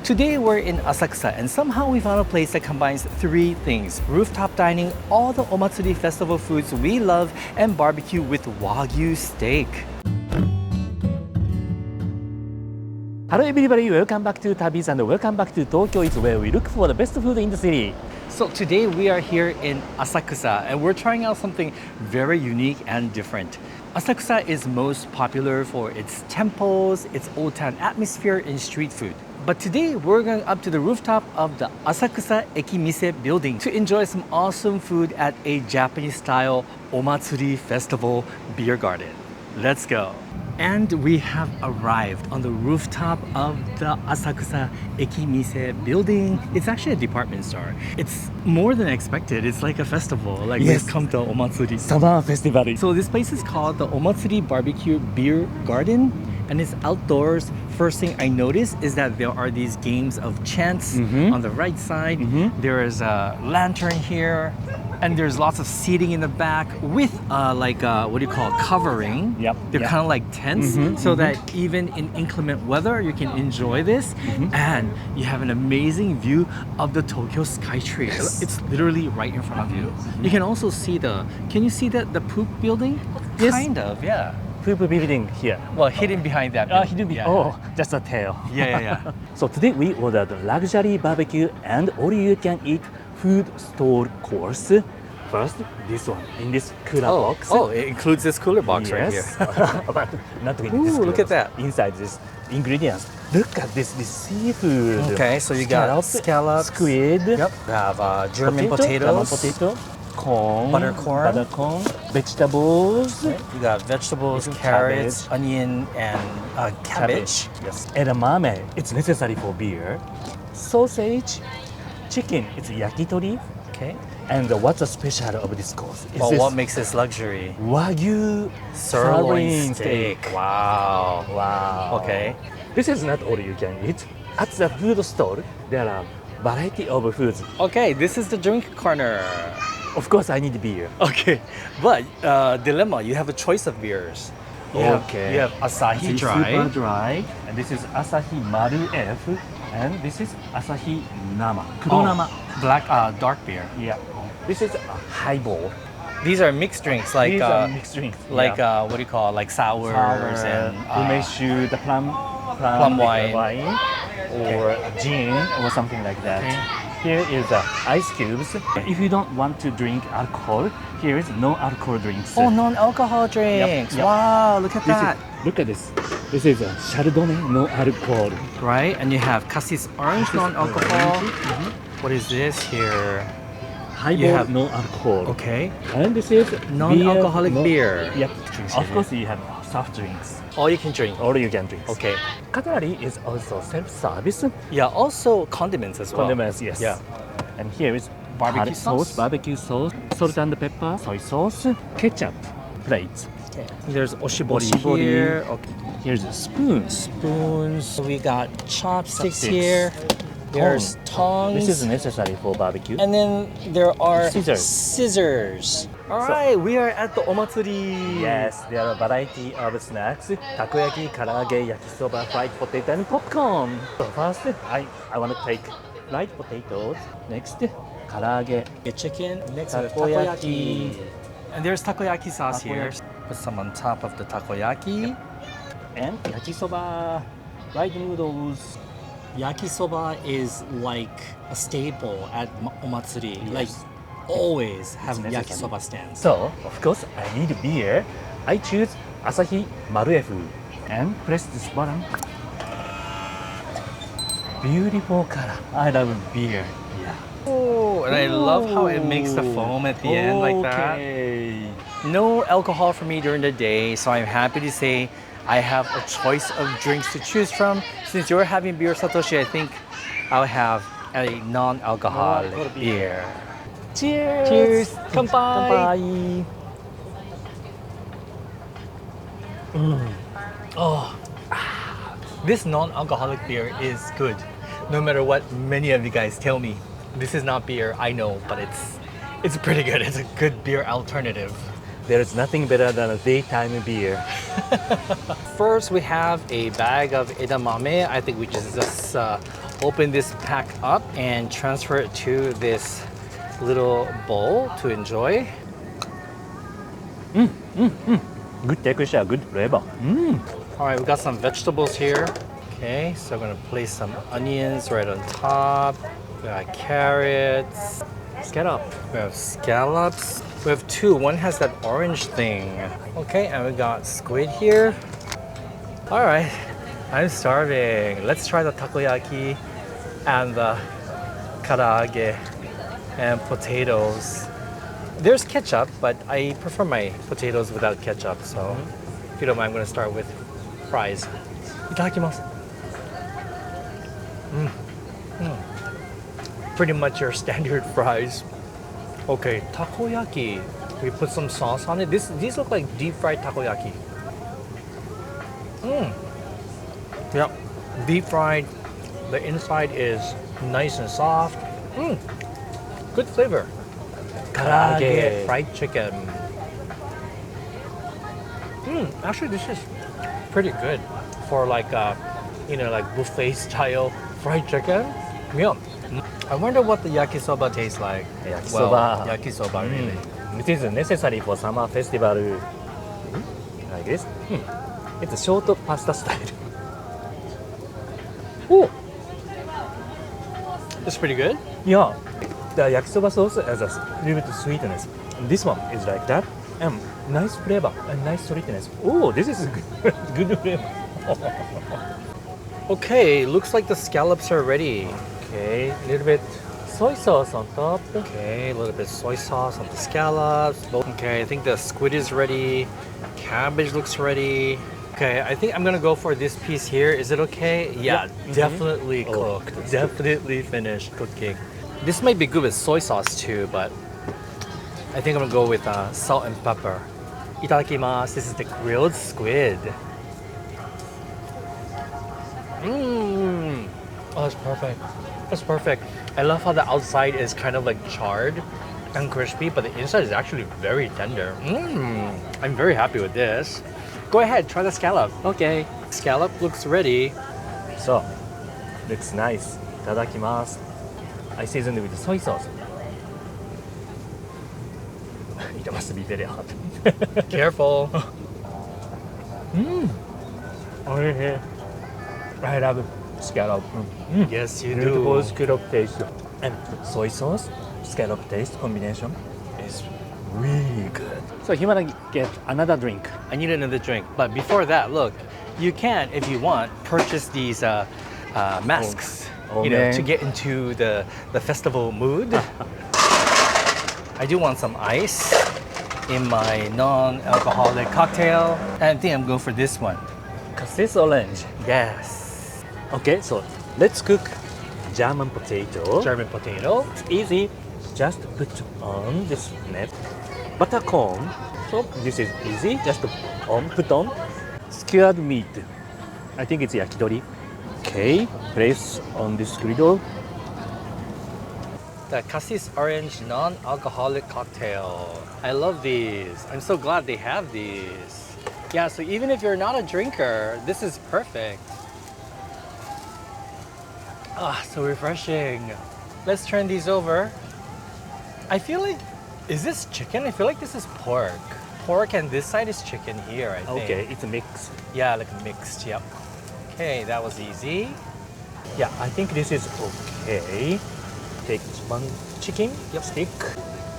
Today we're in Asakusa and somehow we found a place that combines three things: rooftop dining, all the Omatsuri festival foods we love, and barbecue with Wagyu steak. Hello everybody, welcome back to TabiEats and welcome back to Tokyo, where we look for the best food in the city. So today we are here in Asakusa and we're trying out something very unique and different. Asakusa is most popular for its temples, its old town atmosphere, and street food. But today we're going up to the rooftop of the Asakusa Ekimise building to enjoy some awesome food at a Japanese-style Omatsuri festival beer garden. Let's go. And we have arrived on the rooftop of the Asakusa Ekimise building. It's actually a department store. It's more than expected. It's like a festival. Like Yes. we've come to Omatsuri. Summer festival. So this place is called the Omatsuri Barbecue Beer Garden, and it's outdoors. First thing I noticed is that there are these games of chants on the right side. There is a lantern here, and there's lots of seating in the back with what do you call it? Covering. Yep. They're kind of like tents, so that even in inclement weather you can enjoy this, and you have an amazing view of the Tokyo Skytree. Yes. It's literally right in front of you. You can also see can you see the poop building? Yes. Kind of, yeah. Food building here. Well, hidden behind that building. Hidden yeah. Oh, just a tail. Yeah. So today we ordered luxury barbecue and all-you-can-eat food store course. First, this one in this cooler box. Oh, it includes this cooler box right here. But not with Ooh, this cooler look at box. that. Inside this ingredients. Look at this seafood. Okay, so you got scallops, squid. Yep. We have German potatoes, potato, corn, buttercorn, vegetables. right? You got vegetables, carrots, onion, and cabbage. Yes. Edamame, it's necessary for beer. Sausage, chicken, it's yakitori. Okay. And what's the special of this course? Well, what makes this luxury? Wagyu Sirloin steak. Wow. Wow. Okay. This is not all you can eat. At the food store, there are variety of foods. Okay, this is the drink corner. Of course, I need beer. Okay, but dilemma, you have a choice of beers. You have Asahi This is Dry. super dry. And this is Asahi Maru F. And this is Asahi Nama. Kuro Nama. Black, dark beer. Yeah. This is a highball. These are mixed drinks, like These are mixed drinks. what do you call it? Like sours and umeshu, the plum wine. or gin or something like that. Okay. Here is ice cubes. If you don't want to drink alcohol, here is no alcohol drinks. Oh, non-alcohol drinks. Yep. Wow, look at This that. Look at this. This is a Chardonnay, no alcohol. Right, and you have Cassis Orange, non-alcohol. What is this here? Highball, have- no alcohol. Okay. And this is Non-alcoholic beer. Yep. Drinks Of here. course, you have soft drinks. All you can drink. All you can drink. Okay. Cutlery is also self-service. Yeah, also condiments as well. Condiments, yes. Yeah. And here is Barbecue curry sauce? barbecue sauce, salt and pepper, soy sauce, ketchup, plates. Okay. There's oshibori, Oshibori. here. Okay. Here's spoons. Spoons. We got chopsticks Chopsticks. here. There's tongs. This is necessary for barbecue. And then there are Scissors. All right, we are at the Omatsuri. Yes, there are a variety of snacks: takoyaki, karaage, yakisoba, fried potato, and popcorn. So first, I want to take fried potatoes. Next, karaage, Get chicken. Next, takoyaki. And there's takoyaki sauce here. Takoyaki. Put some on top of the takoyaki. and yakisoba, fried noodles. Yakisoba is like a staple at Omatsuri. Yes. Like always have It's necessary. yakisoba stands. So, of course, I need beer. I choose Asahi Maru F and press this button. Beautiful color. I love beer. Yeah. Oh, and I love how it makes the foam at the end like that. Okay. No alcohol for me during the day, so I'm happy to say I have a choice of drinks to choose from. Since you're having beer, Satoshi, I think I'll have a non-alcoholic Non-alcoholic beer. Cheers! Cheers! Kanpai! Kanpai! Oh, this non-alcoholic beer is good. No matter what many of you guys tell me, this is not beer, I know, but it's pretty good. It's a good beer alternative. There is nothing better than a daytime beer. First, we have a bag of edamame, I think, which is just open this pack up and transfer it to this little bowl to enjoy. Good texture, good flavor. All right, we got some vegetables here. Okay, so I'm gonna place some onions right on top. We got carrots. Scallop. We have scallops. We have two. One has that orange thing. Okay, and we got squid here. All right, I'm starving. Let's try the takoyaki and the karaage and potatoes. There's ketchup, but I prefer my potatoes without ketchup. So if you don't mind, I'm gonna start with fries. Itadakimasu. Pretty much your standard fries. Okay, takoyaki. We put some sauce on it. These look like deep fried takoyaki. Yep, deep fried. The inside is nice and soft. Good flavor. Karaage fried chicken. Actually, this is pretty good for like like buffet style fried chicken. Yeah. I wonder what the yakisoba tastes like. Yakisoba. Well, yakisoba really. It is necessary for summer festival. Like this. It's a short pasta style. Oh, It's pretty good. yeah. The yakisoba sauce has a little bit of sweetness. This one is like that. And nice flavor and nice sweetness. Oh, this is good, good flavor. Okay, looks like the scallops are ready. Okay, a little bit soy sauce on top. Okay, a little bit soy sauce on the scallops. Okay, I think the squid is ready. Cabbage looks ready. Okay, I think I'm gonna go for this piece here. Is it okay? Yeah, definitely cooked. Definitely finished cooking. This might be good with soy sauce too, but I think I'm gonna go with salt and pepper. Itadakimasu. This is the grilled squid. Oh, that's perfect. That's perfect. I love how the outside is kind of like charred and crispy, but the inside is actually very tender. I'm very happy with this. Go ahead, try the scallop. Okay. Scallop looks ready. So, looks nice. Itadakimasu. I seasoned with soy sauce. It must be very hot. Careful. I love scallop. Yes, you Beautiful do. scallop taste. And soy sauce, scallop taste combination is really good. So you wanna get another drink? I need another drink, but before that, look, you can, if you want, purchase these masks. Oh, to man. get into the festival mood. I do want some ice in my non-alcoholic cocktail, and I think I'm going for this one. Cassis orange. Yes, Okay, so let's cook German potato. German potato. It's easy. Just put on this net. Butter corn. So this is easy. Just put on. Skewered meat. I think it's yakitori. Okay, place on this griddle. The Cassis Orange non-alcoholic cocktail. I love these. I'm so glad they have these. Yeah, so even if you're not a drinker, this is perfect. Ah, so refreshing. Let's turn these over. I feel like, is this chicken? I feel like this is pork. Pork and this side is chicken here, I think. Okay, it's a mix. Yeah, like mixed, yep. Okay, that was easy. Yeah, I think this is okay. Take one chicken stick.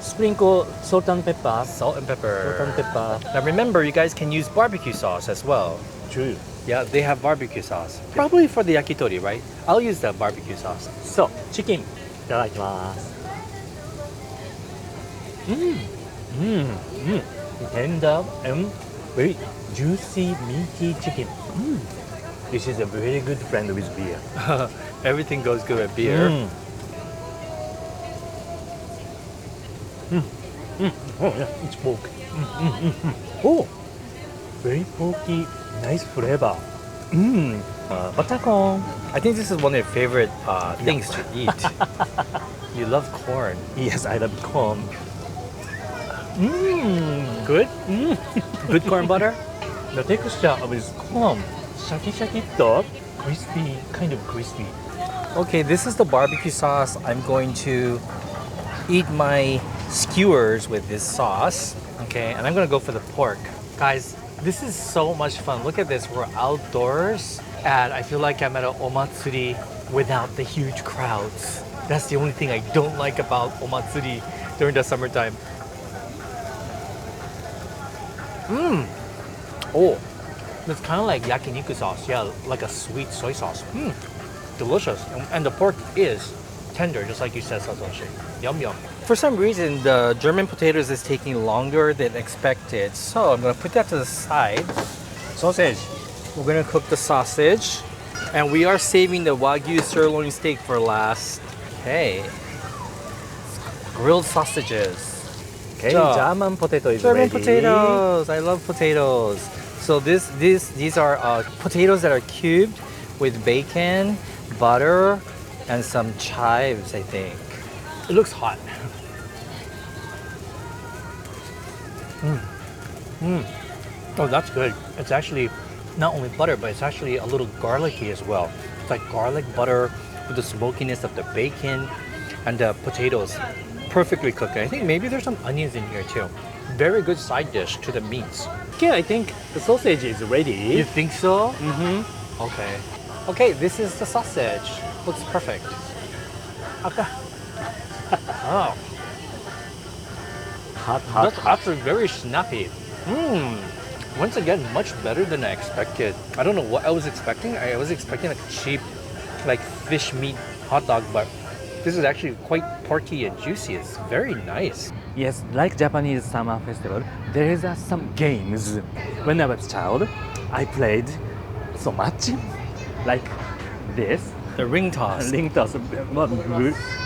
Sprinkle salt and pepper. Salt and pepper. Salt and pepper. Now remember, you guys can use barbecue sauce as well. True. Yeah, they have barbecue sauce. Probably for the yakitori, right? I'll use the barbecue sauce. So, chicken. いただきます。Tender and very juicy, meaty chicken. This is a very good friend with beer. Everything goes good with beer. Oh yeah, it's pork. Oh, very porky, nice flavor. Butter corn. I think this is one of your favorite things to eat. You love corn. Yes, I love corn. Good? Good corn butter? The texture of this corn, shaki shaki to crispy, kind of crispy. Okay, this is the barbecue sauce. I'm going to eat my skewers with this sauce. Okay, and I'm gonna go for the pork. Guys, this is so much fun. Look at this, we're outdoors and I feel like I'm at an omatsuri without the huge crowds. That's the only thing I don't like about omatsuri during the summertime. Oh, it's kind of like yakiniku sauce. Yeah, like a sweet soy sauce. Delicious. And the pork is tender, just like you said, Satoshi. Yum yum. For some reason, the German potatoes is taking longer than expected. So I'm gonna put that to the side. Sausage. We're gonna cook the sausage. And we are saving the Wagyu sirloin steak for last. Okay. Grilled sausages. Okay, Ja. German potato is German ready. potatoes. I love potatoes. So these are potatoes that are cubed with bacon, butter, and some chives, I think. It looks hot. Oh, that's good. It's actually not only butter, but it's actually a little garlicky as well. It's like garlic butter with the smokiness of the bacon and the potatoes. Perfectly cooked. I think maybe there's some onions in here too. Very good side dish to the meats. Okay, I think the sausage is ready. You think so? Mm-hmm. Okay. Okay, this is the sausage. Looks perfect. Okay. Oh, Hot, that's actually very snappy. Once again, much better than I expected. I don't know what I was expecting. I was expecting like a cheap, like fish meat hot dog, but this is actually quite porky and juicy. It's very nice. Yes, like Japanese summer festival, there is some games. When I was a child, I played so much, like this. The ring toss. Ring toss.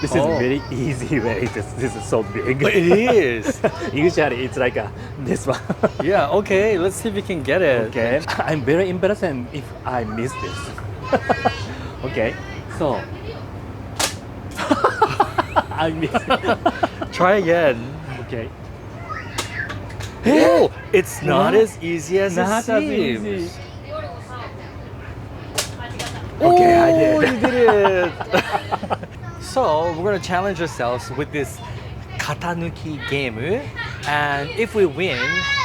This is very easy way. This is so big. But it is. Usually it's like this one. Yeah, okay, let's see if we can get it. Okay, I'm very embarrassed if I miss this. Okay, so I miss. Try again. Okay. Oh, it's not as easy as Not it as seems. easy. Okay, I oh, did. you did it. So we're gonna challenge ourselves with this katanuki game, and if we win,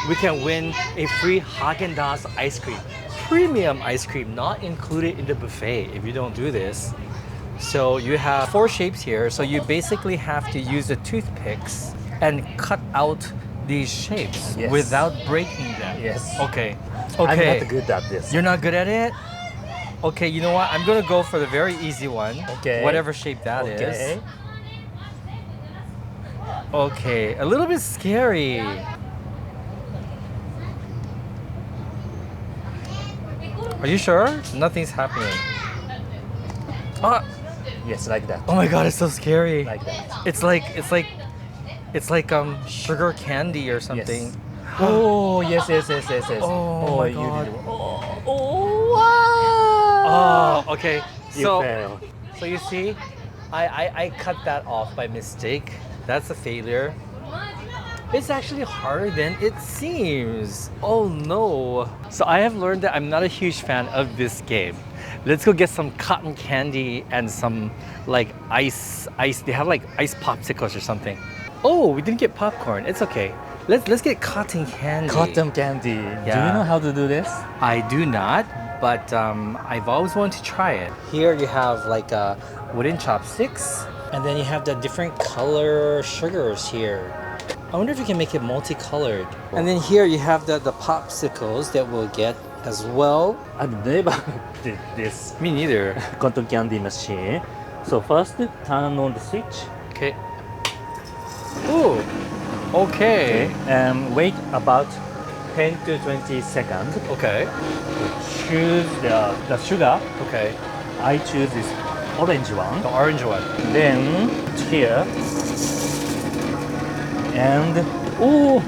we can win a free Haagen-Dazs ice cream, premium ice cream, not included in the buffet. If you don't do this, so you have 4 shapes here. So you basically have to use the toothpicks and cut out these shapes Yes. without breaking them. Yes. Okay. I'm Okay. not good at this. You're not good at it? Okay, you know what? I'm gonna go for the very easy one. Okay. Whatever shape that is. Okay. Okay, a little bit scary. Are you sure? Nothing's happening. Ah, Yes, like that. oh my god, it's so scary. Like that. It's like sugar candy or something. Oh, yes, yes, yes, yes, yes. Oh my you God. did. Oh, wow. Oh, okay. You So fail. so you see, I cut that off by mistake. That's a failure. It's actually harder than it seems. Oh no. So I have learned that I'm not a huge fan of this game. Let's go get some cotton candy and some like ice. They have like ice popsicles or something. Oh, we didn't get popcorn. It's okay. Let's get cotton candy. Cotton candy. Do Yeah. you know how to do this? I do not, but I've always wanted to try it. Here you have like wooden chopsticks, and then you have the different color sugars here. I wonder if you can make it multicolored. And then here you have the popsicles that we'll get as well. I've never did this Me neither. cotton candy machine. So first, turn on the switch. Okay. Ooh. Okay. And wait about 10 to 20 seconds. Okay. Choose the sugar. Okay. I choose this orange one. The orange one. Then here. And oh,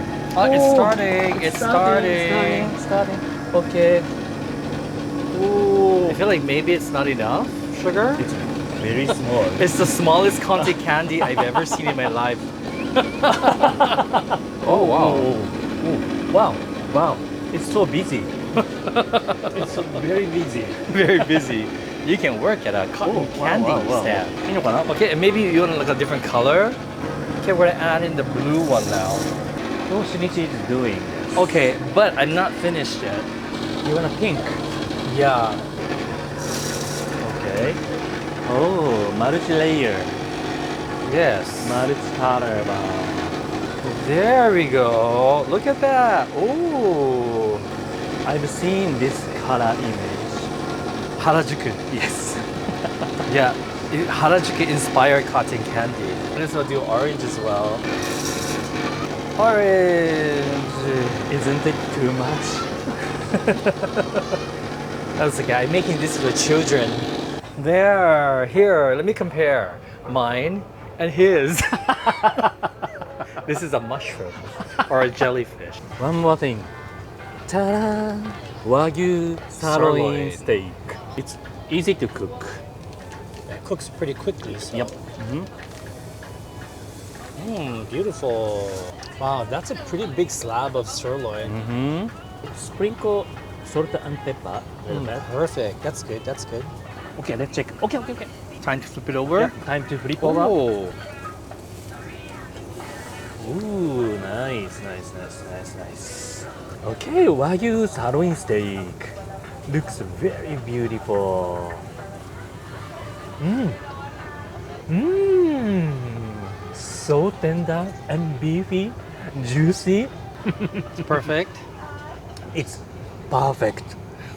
It's starting. It's starting. Starting. Okay. Oh, I feel like maybe it's not enough sugar. it's very small. It's the smallest cotton candy I've ever seen in my life. Oh wow. Oh, wow. Wow. It's so busy. It's so very busy. Very busy. You can work at a cotton candy stand. いいのかな? Okay, and maybe you want like a different color. Okay, we're gonna add in the blue one now. So Shinichi is doing this. Okay, but I'm not finished yet. You want a pink? Yeah. Okay. Oh, multi-layer. Yes. Multi-color. There we go. Look at that. Oh. I've seen this color image. Harajuku. Yes. Yeah. Harajuku inspired cotton candy. Let's do orange as well. Orange. Isn't it too much? That's okay. I'm making this for the children. There. Here. Let me compare mine and his. This is a mushroom or a jellyfish. One more thing. Ta-da! Wagyu sirloin steak. It's easy to cook. It cooks pretty quickly. So. Yep. Beautiful. Wow, that's a pretty big slab of sirloin. Sprinkle salt and pepper. Perfect. That's good. That's good. Okay, let's check. Okay. Time to flip it over. Yeah, time to flip over. Oh. Ooh, nice. Okay, Wagyu sirloin steak. Looks very beautiful. So tender and beefy, juicy. It's perfect. It's perfect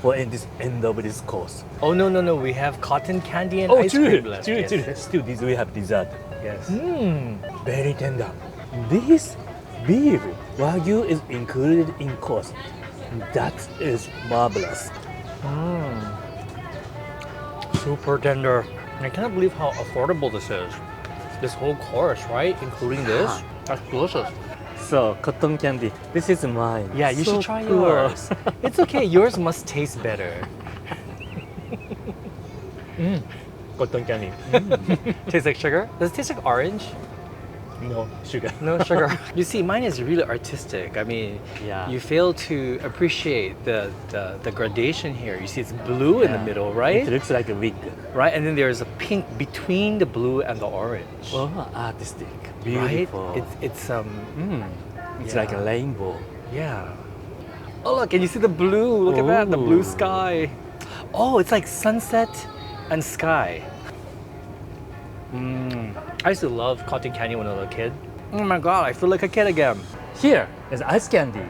for this end of this course. Oh, no. We have cotton candy and ice cream left. Yes. Still, we have dessert. Yes. Very tender. This beef Wagyu is included in course. That is marvelous. Super tender. I cannot believe how affordable this is. This whole course, right? Including this. That's delicious. So, cotton candy. This is mine. Yeah, you So should try cool. yours. It's okay. Yours must taste better. Cotton candy. Tastes like sugar? Does it taste like orange? No sugar. No sugar. You see, mine is really artistic. I mean, Yeah. you fail to appreciate the gradation here. You see, it's blue in the middle, right? It looks like a wig. Right, and then there's a pink between the blue and the orange. Oh, artistic. Right? Beautiful. It's It's yeah. like a rainbow. Yeah. Oh look, and you see the blue. Look at that, the blue Ooh. sky. Oh, it's like sunset and sky. I used to love cotton candy when I was a kid. Oh my god, I feel like a kid again. Here is ice candy.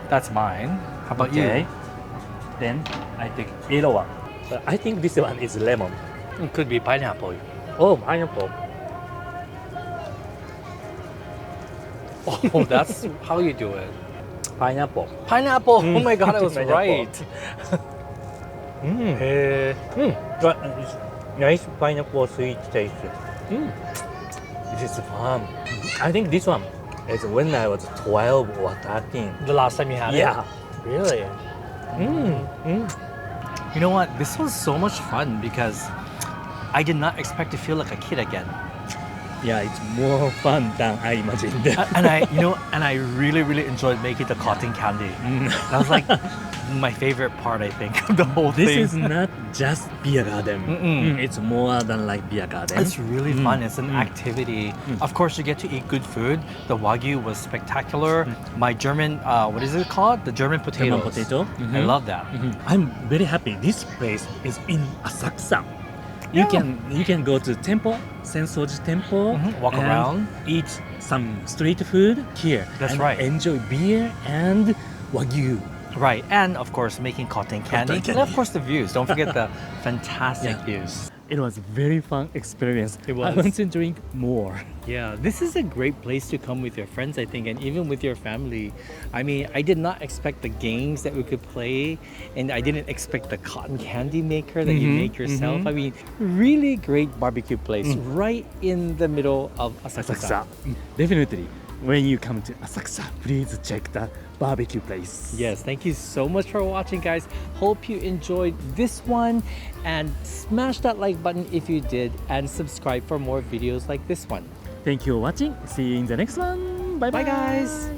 That's mine. How about Okay. you? Then I take yellow one. But I think this one is lemon. It could be pineapple. Oh, pineapple. Oh, that's how you do it. Pineapple. Pineapple. Oh my god, I was Pineapple. right. But it's nice pineapple sweet taste. This is fun. I think this one is when I was 12 or 13. The last time you had Yeah. it? Really? You know what? This was so much fun because I did not expect to feel like a kid again. Yeah, it's more fun than I imagined. And I really enjoyed making the cotton candy. That was like my favorite part, I think, of the whole This thing. is not just beer garden. It's more than like beer garden. It's really fun. It's an activity. Of course, you get to eat good food. The Wagyu was spectacular. My German, what is it called? The German potatoes. German potato. I love that. I'm very happy. This place is in Asakusa. You can go to temple, Sensoji Temple, Walk and around. eat some street food here. That's and right. Enjoy beer and Wagyu. Right, and of course, making cotton candy. Cotton And of candy. course, the views. Don't forget the fantastic Yeah. views. It was a very fun experience. It I was. want to drink more. Yeah, this is a great place to come with your friends, I think, and even with your family. I mean, I did not expect the games that we could play, and I didn't expect the cotton candy maker that you make yourself. I mean, really great barbecue place right in the middle of Asakusa. Definitely. When you come to Asakusa, please check the barbecue place. Yes, thank you so much for watching, guys. Hope you enjoyed this one, and smash that like button if you did, and subscribe for more videos like this one. Thank you for watching. See you in the next one. Bye Bye, guys.